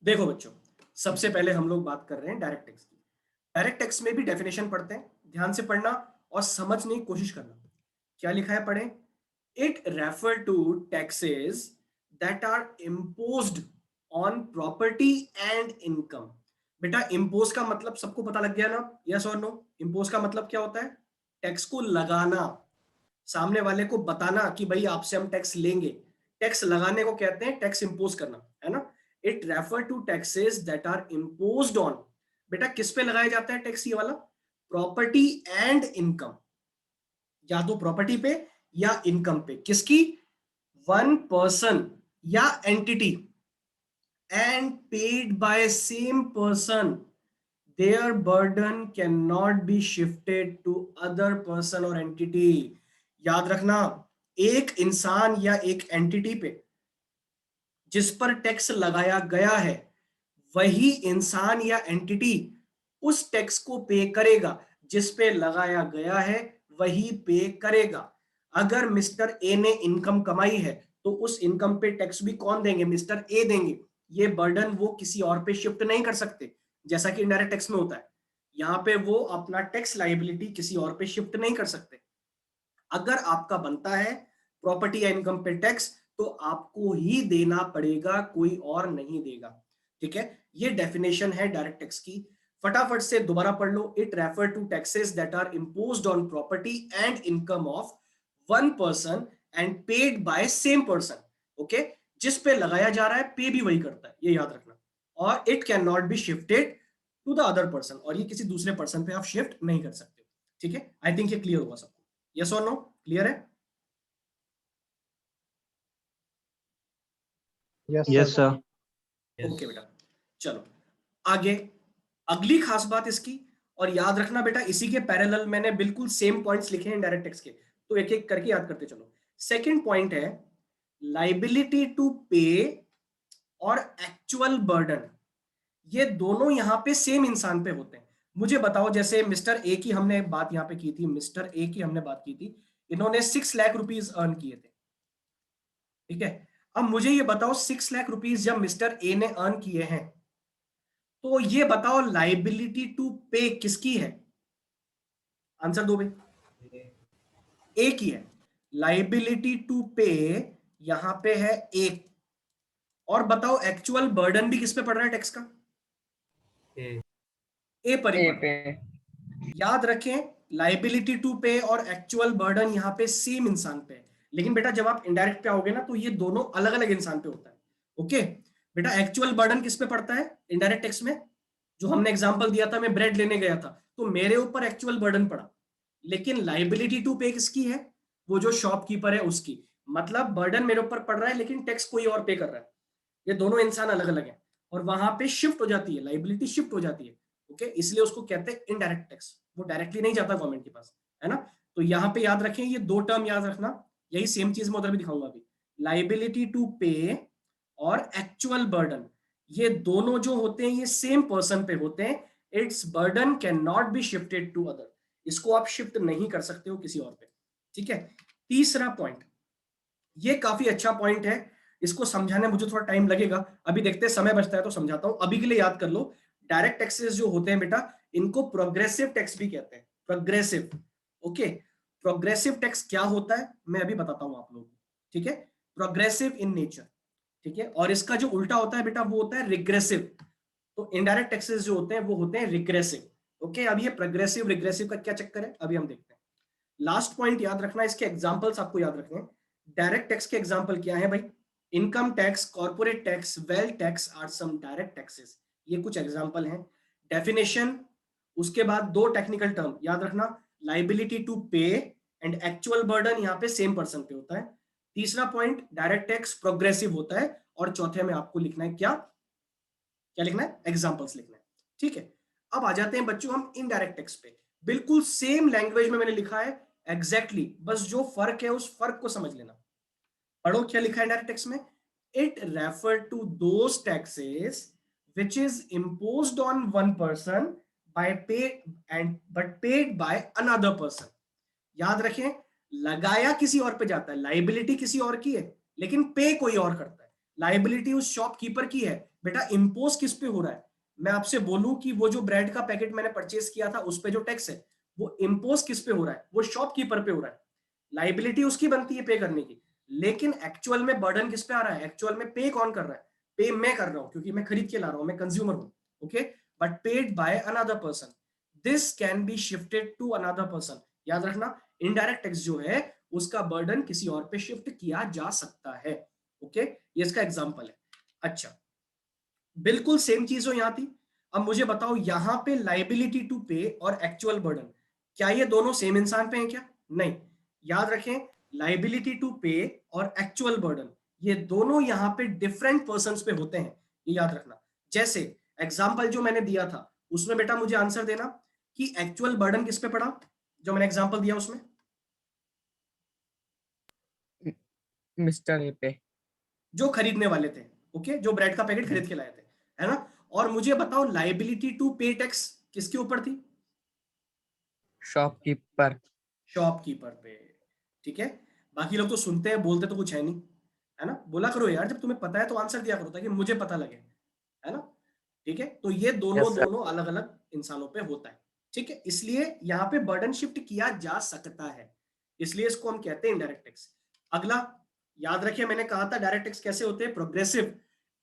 देखो बच्चों, सबसे पहले हम लोग बात कर रहे हैं डायरेक्ट टैक्स की। डायरेक्ट टैक्स में भी डेफिनेशन पढ़ते हैं, ध्यान से पढ़ना और समझने की कोशिश करना। क्या लिखा है, पढ़ें। It refer to taxes that are imposed on property and income. बेटा इम्पोज का मतलब सबको पता लग गया ना, यस और नो। इम्पोज का मतलब क्या होता है? टैक्स को लगाना, सामने वाले को बताना कि भाई आपसे हम टैक्स लेंगे। टैक्स लगाने को कहते हैं टैक्स इंपोज करना, है ना। It refer to taxes that are imposed on. बेटा किस पे लगाया जाता है टैक्स ये वाला? प्रॉपर्टी एंड इनकम, या तो प्रॉपर्टी पे या इनकम पे। किसकी? वन पर्सन या entity, and paid by same person. their burden cannot be shifted to other person or entity। याद रखना, एक इंसान या एक एंटिटी पे जिस पर टैक्स लगाया गया है, वही इंसान या एंटिटी उस टैक्स को पे करेगा। जिस पे लगाया गया है वही पे करेगा। अगर मिस्टर ए ने इनकम कमाई है तो उस इनकम पे टैक्स भी कौन देंगे? मिस्टर ए देंगे। ये बर्डन वो किसी और पे शिफ्ट नहीं कर सकते, जैसा कि इनडायरेक्ट टैक्स में होता है। यहाँ पे वो अपना टैक्स लाइबिलिटी किसी और पे शिफ्ट नहीं कर सकते। अगर आपका बनता है प्रॉपर्टी या इनकम पे टैक्स, तो आपको ही देना पड़ेगा, कोई और नहीं देगा। ठीक है, ये डेफिनेशन है डायरेक्ट टैक्स की। फटाफट से दोबारा पढ़ लो। It refer to taxes that are imposed on property and income of one person and paid by same person. Okay, जिस पे लगाया जा रहा है पे भी वही करता है, ये याद रखना। और it can not be shifted to the other person, और ये किसी दूसरे पर्सन पे आप शिफ्ट नहीं कर सकते। ठीक है, आई थिंक ये क्लियर हुआ सबको। यस और नो, क्लियर है? Yes yes sir. Sir. Okay बेटा, चलो आगे। अगली खास बात इसकी, और याद रखना बेटा इसी के पैरेलल मैंने बिल्कुल सेम पॉइंट्स लिखे हैं डायरेक्ट टैक्स के, तो एक एक करके याद करते चलो। सेकंड पॉइंट है लाइबिलिटी टू पे और एक्चुअल बर्डन। ये दोनों यहां पे सेम इंसान पे होते हैं। मुझे बताओ, जैसे मिस्टर ए की हमने बात यहां पे की थी, मिस्टर ए की हमने बात की थी, इन्होंने 6 लाख रुपीज अर्न किए थे। ठीक है, अब मुझे ये बताओ 6 लाख रुपीज जब मिस्टर ए ने अर्न किए हैं, तो ये बताओ लाइबिलिटी टू पे किसकी है? आंसर दो भाई। ए की है। लाइबिलिटी टू पे यहां पे है एक। और बताओ एक्चुअल बर्डन भी किस पे पड़ रहा है टैक्स का? ए पर ही ए पड़ रहा पे। है। याद रखें, लाइबिलिटी टू पे और एक्चुअल बर्डन यहां पे सेम इंसान पे है। लेकिन बेटा जब आप इनडायरेक्ट पे आओगे ना, तो ये दोनों अलग अलग इंसान पे होता है। ओके बेटा, एक्चुअल बर्डन किस पे पड़ता है इनडायरेक्ट टैक्स में? जो हमने एग्जांपल दिया था, मैं ब्रेड लेने गया था तो मेरे ऊपर एक्चुअल बर्डन पड़ा। लेकिन लाइबिलिटी टू पे किसकी है? वो जो शॉपकीपर है उसकी। मतलब बर्डन मेरे ऊपर पड़ रहा है लेकिन टैक्स कोई और पे कर रहा है। ये दोनों इंसान अलग अलग हैं, और वहां पे शिफ्ट हो जाती है, लाइबिलिटी शिफ्ट हो जाती है। ओके, इसलिए उसको कहते हैं इनडायरेक्ट टैक्स। वो डायरेक्टली नहीं जाता गवर्नमेंट के पास, है ना। तो यहाँ पे याद रखें, ये दो टर्म याद रखना। यही सेम चीज मैं उधर भी दिखाऊंगा अभी। लाइबिलिटी टू पे और एक्चुअल बर्डन, ये दोनों जो होते हैं ये सेम पर्सन पे होते हैं। Its burden can not be shifted to other. इसको आप शिफ्ट नहीं कर सकते हो किसी और पे। ठीक है, तीसरा पॉइंट, ये काफी अच्छा पॉइंट है। इसको समझाने मुझे थोड़ा टाइम लगेगा, अभी देखते हैं समय बचता है तो समझाता हूं। अभी के लिए याद कर लो, डायरेक्ट टैक्सेस जो होते हैं बेटा, इनको प्रोग्रेसिव टैक्स भी कहते हैं। Progressive, okay. प्रोग्रेसिव टैक्स क्या होता है मैं अभी बताता हूं आप लोगों को। ठीक है, प्रोग्रेसिव इन नेचर। ठीक है, और इसका जो उल्टा होता है बेटा वो होता है रिग्रेसिव। तो इनडायरेक्ट टैक्सेस जो होते हैं वो होते हैं रिग्रेसिव। ओके, अब ये प्रोग्रेसिव रिग्रेसिव का क्या चक्कर है अभी हम देखते हैं। लास्ट पॉइंट याद रखना, इसके एग्जांपल्स आपको याद रखने हैं। डायरेक्ट टैक्स के एग्जांपल क्या है भाई? Income tax, corporate tax, wealth tax are some direct taxes. ये कुछ एग्जांपल हैं। डेफिनेशन, उसके बाद दो टेक्निकल टर्म याद रखना, लाइबिलिटी टू पे एंड एक्चुअल बर्डन, यहाँ पे सेम पर्सन पे होता है। तीसरा पॉइंट, डायरेक्ट टैक्स प्रोग्रेसिव होता है। और चौथे में आपको लिखना है क्या? क्या लिखना है? एग्जांपल्स लिखना है। ठीक है, अब आ जाते हैं बच्चों हम इनडायरेक्ट टैक्स पे। बिल्कुल सेम लैंग्वेज में मैंने लिखा है एग्जैक्टली बस जो फर्क है उस फर्क को समझ लेना। पढ़ो क्या लिखा है डायरेक्ट टैक्स में। It refer to those taxes which is imposed on one person by pay and but paid by another person। याद रखें, लगाया किसी और पे जाता है, लाइबिलिटी किसी और की है लेकिन पे कोई और करता है। लाइबिलिटी उस शॉपकीपर की है बेटा इम्पोज किस पे हो रहा है? मैं आपसे बोलूं कि वो जो ब्रेड का पैकेट मैंने परचेज किया था उस पे जो टैक्स है वो इम्पोज किस पे हो रहा है? वो शॉपकीपर पे हो रहा है। लाइबिलिटी उसकी बनती है पे करने की, लेकिन एक्चुअल में बर्डन किस पे आ रहा है? एक्चुअल में पे कौन कर रहा है? पे मैं कर रहा हूं क्योंकि मैं खरीद के ला रहा हूं, मैं कंज्यूमर हूं। Okay, but paid by another person, this can be shifted to another person. याद रखना, इनडायरेक्ट टैक्स जो है उसका बर्डन किसी और पे शिफ्ट किया जा सकता है। ओके, ये इसका एग्जांपल है। अच्छा, बिल्कुल सेम चीज हो यहां थी। अब मुझे बताओ यहां पे लाइबिलिटी टू पे और एक्चुअल बर्डन, क्या ये दोनों सेम इंसान पे हैं क्या? नहीं। याद रखें, लाइबिलिटी टू पे और एक्चुअल बर्डन ये दोनों यहां पे डिफरेंट पर्सन पे होते हैं, ये याद रखना। जैसे एग्जाम्पल जो मैंने दिया था उसमें बेटा मुझे आंसर देना कि एक्चुअल बर्डन किस पे पड़ा, जो मैंने एग्जाम्पल दिया उसमें। मिस्टर ए पे। जो खरीदने वाले थे, ओके, जो ब्रेड का पैकेट खरीद के लाए थे, है ना? और मुझे बताओ लाइबिलिटी टू पे टैक्स किसके ऊपर थी? शॉपकीपर। शॉपकीपर पे। ठीक है, बाकी लोग तो सुनते हैं, बोलते तो कुछ है नहीं, है ना? बोला करो यार, जब तुम्हें पता है तो आंसर दिया करो ताकि मुझे पता लगे, है ना? ठीक है, तो ये दोनों यस सर। दोनों अलग अलग इंसानों पे होता है। ठीक है, इसलिए यहाँ पे बर्डन शिफ्ट किया जा सकता है, इसलिए इसको हम कहते हैं इनडायरेक्ट टैक्स। अगला, याद रखिए मैंने कहा था डायरेक्ट टैक्स कैसे होते हैं? प्रोग्रेसिव।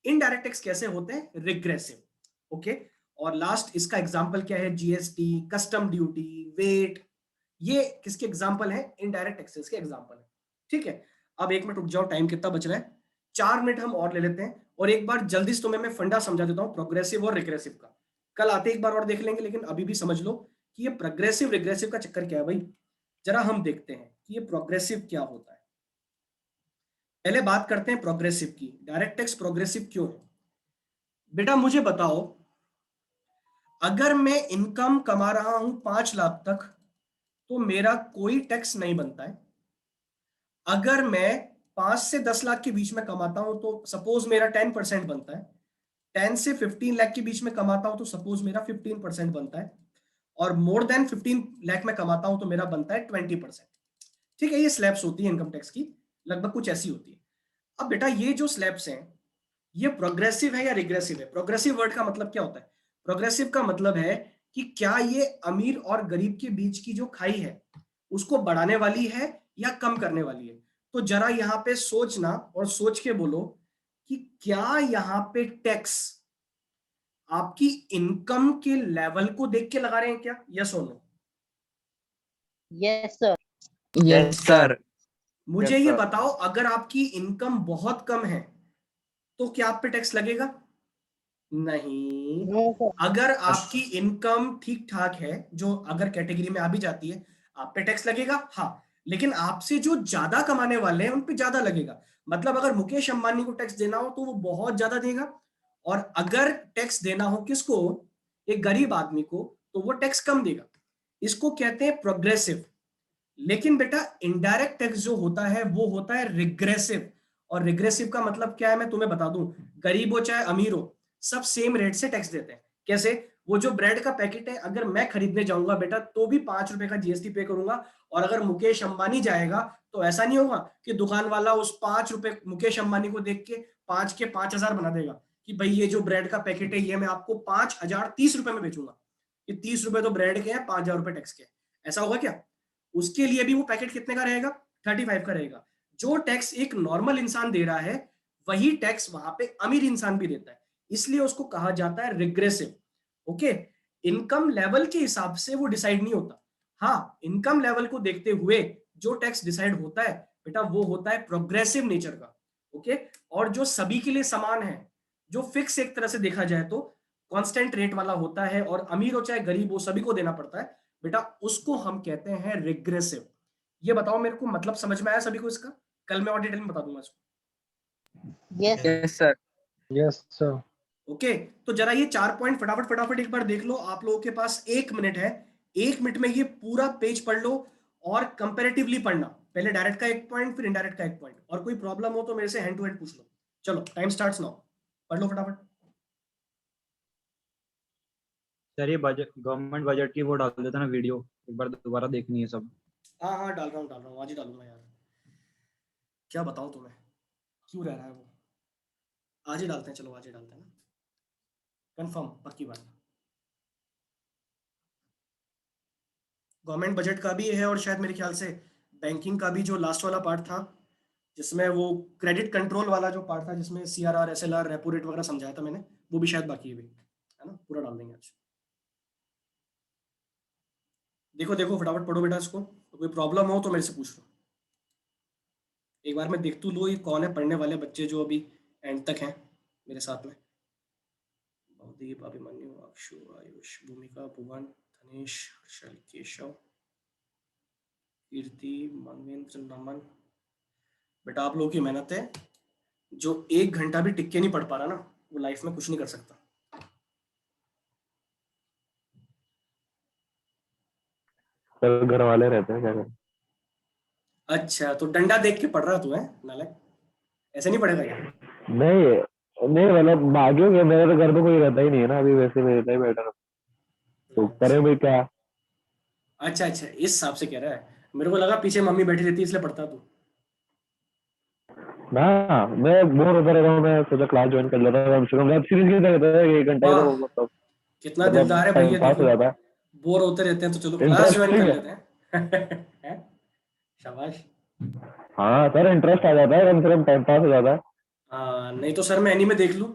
इनडायरेक्ट टैक्स कैसे होते हैं? रिग्रेसिव। ओके, और लास्ट इसका एग्जांपल क्या है? जीएसटी, कस्टम ड्यूटी, वेट, ये किसके एग्जाम्पल है? इनडायरेक्ट टैक्सेस के एग्जाम्पल है। ठीक है, अब 1 मिनट रुक जाओ, टाइम कितना बच रहा है? 4 मिनट हम और ले लेते हैं, और एक बार जल्दी से तुम्हें मैं फंडा समझा देता हूं प्रोग्रेसिव और रिग्रेसिव का। कल आते एक बार और देख लेंगे, लेकिन अभी भी समझ लो कि ये प्रोग्रेसिव रिग्रेसिव का चक्कर क्या है भाई। जरा हम देखते हैं कि ये प्रोग्रेसिव क्या होता है। पहले बात करते हैं प्रोग्रेसिव की। डायरेक्ट टैक्स प्रोग्रेसिव क्यों है? बेटा मुझे बताओ, अगर मैं इनकम कमा रहा हूं 5 लाख तक तो मेरा कोई टैक्स नहीं बनता है। अगर मैं 5 से 10 लाख के बीच में कमाता हूं तो सपोज मेरा 10% बनता है। 10 से 15 लाख के बीच में कमाता हूं तो सपोज मेरा 15% बनता है। और मोर देन 15 लाख में कमाता हूं तो मेरा बनता है 20%। ठीक है, ये स्लैब्स होती है इनकम टैक्स की, लगभग कुछ ऐसी होती है। अब बेटा ये जो स्लैब्स हैं ये प्रोग्रेसिव है या रिग्रेसिव है? प्रोग्रेसिव वर्ड का मतलब क्या होता है? प्रोग्रेसिव का मतलब है कि क्या ये अमीर और गरीब के बीच की जो खाई है उसको बढ़ाने वाली है या कम करने वाली है? तो जरा यहां पे सोचना और सोच के बोलो कि क्या यहां पे टैक्स आपकी इनकम के लेवल को देख के लगा रहे हैं क्या? यस और no? Yes sir. Yes sir. मुझे ये बताओ, अगर आपकी इनकम बहुत कम है तो क्या आप पे टैक्स लगेगा? नहीं। No sir. अगर आपकी इनकम ठीक ठाक है, जो अगर कैटेगरी में आ भी जाती है, आप पे टैक्स लगेगा, हाँ। लेकिन आपसे जो ज्यादा कमाने वाले हैं उन पे ज्यादा लगेगा। मतलब अगर मुकेश अंबानी को टैक्स देना हो तो वो बहुत ज्यादा देगा, और अगर टैक्स देना हो किसको? एक गरीब आदमी को, तो वो टैक्स कम देगा। इसको कहते हैं प्रोग्रेसिव। लेकिन बेटा इनडायरेक्ट टैक्स जो होता है वो होता है रिग्रेसिव। और रिग्रेसिव का मतलब क्या है मैं तुम्हें बता दूं, गरीब हो चाहे अमीर हो सब सेम रेट से टैक्स देते हैं। कैसे? वो जो ब्रेड का पैकेट है अगर मैं खरीदने जाऊंगा बेटा तो भी 5 रुपए का जीएसटी पे करूंगा, और अगर मुकेश अंबानी जाएगा तो ऐसा नहीं होगा कि दुकान वाला उस 5 रुपए मुकेश अंबानी को देख के 5 के 5,000 बना देगा कि भाई ये जो ब्रेड का पैकेट है ये मैं आपको 5,030 रुपए में बेचूंगा, ये 30 रुपए तो ब्रेड के हैं, 5,000 रुपए टैक्स के। ऐसा होगा क्या? उसके लिए भी वो पैकेट कितने का रहेगा? 35 का रहेगा। जो टैक्स एक नॉर्मल इंसान दे रहा है वही टैक्स वहां पे अमीर इंसान भी देता है, इसलिए उसको कहा जाता है रिग्रेसिव। ओके, इनकम लेवल के हिसाब से वो डिसाइड नहीं होता। हाँ, इनकम लेवल को देखते हुए जो टैक्स डिसाइड होता है बेटा वो होता है प्रोग्रेसिव नेचर का। ओके, और जो सभी के लिए समान है, जो फिक्स एक तरह से देखा जाए तो कांस्टेंट रेट वाला होता है, और अमीर हो चाहे गरीब हो सभी को देना पड़ता है बेटा, उसको हम कहते हैं रिग्रेसिव। ये बताओ मेरे को, मतलब समझ में आया सभी को इसका? कल मैं और डिटेल में बता दूंगा इसको। Yes. Yes sir. Yes sir. Okay, तो जरा ये 4 पॉइंट फटाफट फटाफट एक बार देख लो। आप लोगों के पास 1 मिनट है, 1 मिनट में ये पूरा पेज पढ़ लो, और कंपेरेटिवली पढ़ना। पहले डायरेक्ट का 1 पॉइंट, फिर इनडायरेक्ट का 1 पॉइंट, और कोई प्रॉब्लम हो तो मेरे से हैंड टू हैंड पूछ लो। चलो टाइम स्टार्ट्स नाउ, पढ़ लो फटाफट। सर ये बजट, गवर्नमेंट बजट की वो डाल देता ना वीडियो, एक बार दोबारा देखनी है सब। हाँ हाँ, डाल रहा हूँ, आज ही डालूंगा यार। क्या बताऊँ तुम्हें, क्यों रह रहा है वो? आज ही डालते हैं, चलो आज ही डालते हैं ना। कंफर्म, पक्की बात। गवर्नमेंट बजट का भी है और शायद मेरे ख्याल से बैंकिंग का भी, जो लास्ट वाला पार्ट था जिसमें वो क्रेडिट कंट्रोल वाला जो पार्ट था जिसमें CRR SLR रेपो रेट वगैरह समझाया था मैंने, वो भी शायद बाकी है भी, है ना, पूरा डाल देंगे आज। देखो देखो फटाफट पढ़ो बेटा इसको, तो कोई प्रॉब्लम हो तो मेरे से पूछ लो। एक बार मैं देख तू लो ये कौन है पढ़ने वाले बच्चे जो अभी एंड तक हैं मेरे साथ में। भवदीप, अभिमन्यु, अक्षु, आयुष, भूमिका, भुवन, धनेश, हर्षल, केशव, कीर्ति, मनवेंद्र, नमन। बेटा आप लोगों की मेहनत है, जो 1 घंटा भी टिक के नहीं पढ़ पा रहा ना वो लाइफ में कुछ नहीं कर सकता। सर घर वाले रहते हैं क्या करें? अच्छा तो डंडा देख के पढ़ रहा तू है नालायक, ऐसे नहीं पढ़ेगा क्या? नहीं नहीं, मतलब भाग्यों के मेरे तो घर में कोई रहता ही नहीं है ना अभी, वैसे मैं रहता ही बैठा हूँ। तो करें भाई क्या? अच्छा अच्छा, इस हिसाब से कह रहा है, मेरे को लगा पीछे मम्मी बैठी रहती है इसलिए पढ़ता तू। ना, मैं बोर होता रहता हूँ, मैं सोचा क्लास ज्वाइन कर लेता हूँ, कम से कम वेब सीरीज की तरह है, 1 घंटा वाह, तो मतलब कितना दिलदार है टाइम भैया, पास हो देखो जाता है। बोर होते रहते हैं तो चलो क्लास ज्वाइन इंटरेस्टिंग कर है। लेते हैं। हैं? शाबाश। हाँ सर, इंटरेस्ट आ जाता है, कम से कम टाइम पास हो जाता है। हाँ नहीं तो सर मैं एनीमे देख लूं,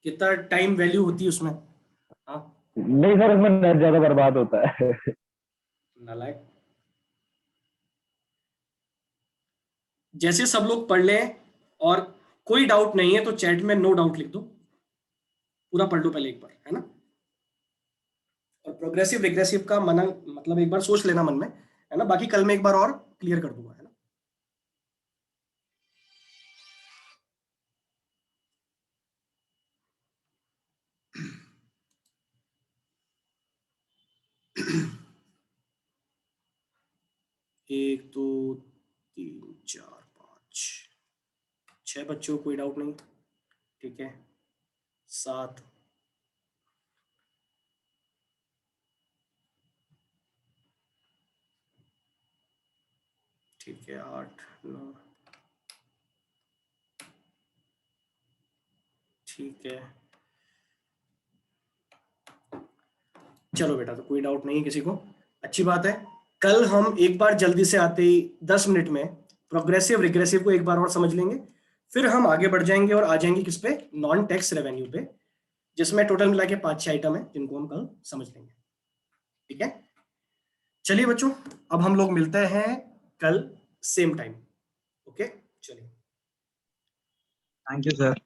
कितना टाइम वैल्यू होती है उसमें। हाँ नहीं सर, उसमें नेट ज्यादा बर्बाद होता है। नालायक। जैसे सब लोग पढ़ लें और कोई डाउट नहीं है तो चैट में नो डाउट लिख दो, पूरा पढ़ लो पहले एक बार, है ना। और प्रोग्रेसिव रिग्रेसिव का मन मतलब एक बार सोच लेना मन में, है ना, बाकी कल में एक बार और क्लियर कर दूंगा, है ना। एक दो तीन चार पाँच 6 बच्चों को कोई डाउट नहीं, ठीक है। 7, ठीक है। 8, 9, ठीक है। चलो बेटा, तो कोई डाउट नहीं है किसी को, अच्छी बात है। कल हम एक बार जल्दी से आते ही 10 मिनट में प्रोग्रेसिव रिग्रेसिव को एक बार और समझ लेंगे, फिर हम आगे बढ़ जाएंगे और आ जाएंगे किस पे, नॉन टैक्स रेवेन्यू पे, जिसमें टोटल मिला के 5-6 आइटम है जिनको हम कल समझ लेंगे, ठीक है। चलिए बच्चों, अब हम लोग मिलते हैं कल सेम टाइम, ओके। चलिए, thank you sir.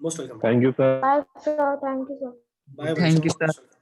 Most welcome. Thank you sir. Bye, sir. Thank you, sir. Bye Thank you, बच्चों। sir.